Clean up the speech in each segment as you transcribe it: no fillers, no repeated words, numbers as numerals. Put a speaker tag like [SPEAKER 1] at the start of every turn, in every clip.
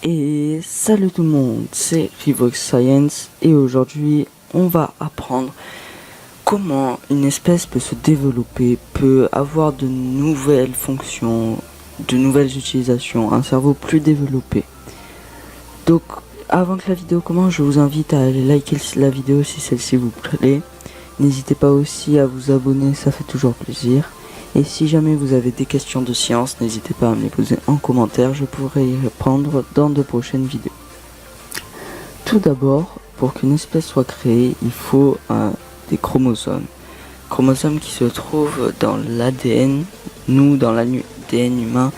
[SPEAKER 1] Et salut tout le monde, c'est Revox Science et aujourd'hui on va apprendre comment une espèce peut se développer, peut avoir de nouvelles fonctions, de nouvelles utilisations, un cerveau plus développé. Donc avant que la vidéo commence, je vous invite à aller liker la vidéo si celle-ci vous plaît. N'hésitez pas aussi à vous abonner, ça fait toujours plaisir. Et si jamais vous avez des questions de science, n'hésitez pas à me les poser en commentaire, je pourrai y répondre dans de prochaines vidéos. Tout d'abord, pour qu'une espèce soit créée, il faut des chromosomes. Chromosomes qui se trouvent dans l'ADN. Nous, dans l'ADN humain,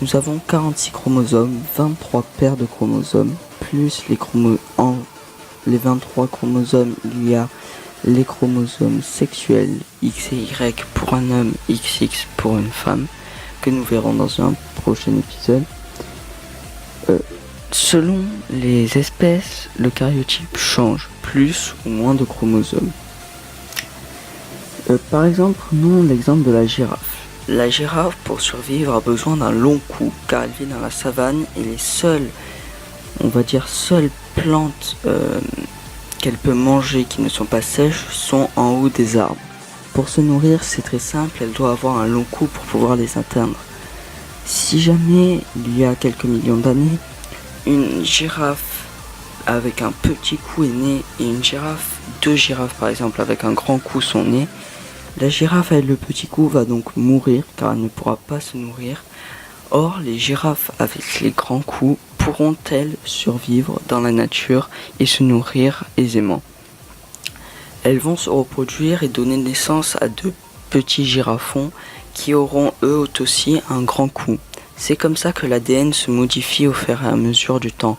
[SPEAKER 1] nous avons 46 chromosomes, 23 paires de chromosomes, plus les 23 chromosomes, il y a les chromosomes sexuels X et Y pour un homme, XX pour une femme, que nous verrons dans un prochain épisode. Selon les espèces, le karyotype change, plus ou moins de chromosomes. Par exemple, prenons l'exemple de la girafe. La girafe, pour survivre, a besoin d'un long cou, car elle vit dans la savane et les seules plantes qu'elle peut manger qui ne sont pas sèches sont en haut des arbres. Pour se nourrir, c'est très simple, elle doit avoir un long cou pour pouvoir les atteindre. Si jamais, il y a quelques millions d'années, une girafe avec un petit cou est née et deux girafes par exemple avec un grand cou sont nées, la girafe avec le petit cou va donc mourir car elle ne pourra pas se nourrir. Or, les girafes avec les grands coups pourront-elles survivre dans la nature et se nourrir aisément? Elles vont se reproduire et donner naissance à deux petits girafons qui auront eux aussi un grand cou. C'est comme ça que l'ADN se modifie au fur et à mesure du temps.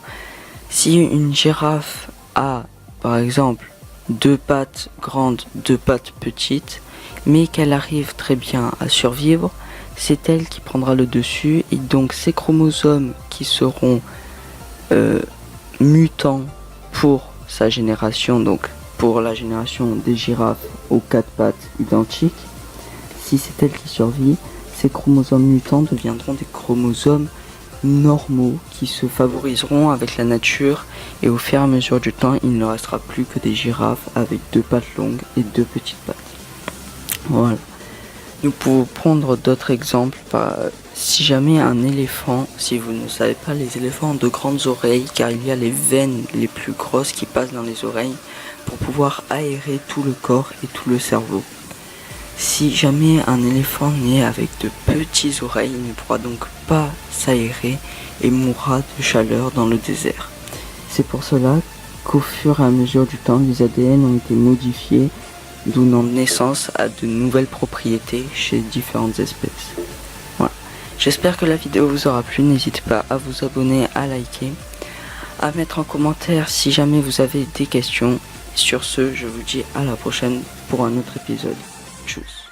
[SPEAKER 1] Si une girafe a, par exemple, 2 pattes grandes, 2 pattes petites, mais qu'elle arrive très bien à survivre, c'est elle qui prendra le dessus et donc ces chromosomes qui seront mutants pour sa génération, donc pour la génération des girafes aux 4 pattes identiques, si c'est elle qui survit, ces chromosomes mutants deviendront des chromosomes normaux qui se favoriseront avec la nature et au fur et à mesure du temps, il ne restera plus que des girafes avec 2 pattes longues et 2 petites pattes. Voilà. Nous pouvons prendre d'autres exemples. Si jamais un éléphant, si vous ne savez pas, les éléphants ont de grandes oreilles car il y a les veines les plus grosses qui passent dans les oreilles pour pouvoir aérer tout le corps et tout le cerveau. Si jamais un éléphant naît avec de petites oreilles, il ne pourra donc pas s'aérer et mourra de chaleur dans le désert. C'est pour cela qu'au fur et à mesure du temps, les ADN ont été modifiés, donnant naissance à de nouvelles propriétés chez différentes espèces. Voilà. J'espère que la vidéo vous aura plu, n'hésitez pas à vous abonner, à liker, à mettre en commentaire si jamais vous avez des questions. Sur ce, je vous dis à la prochaine pour un autre épisode. Tchuss.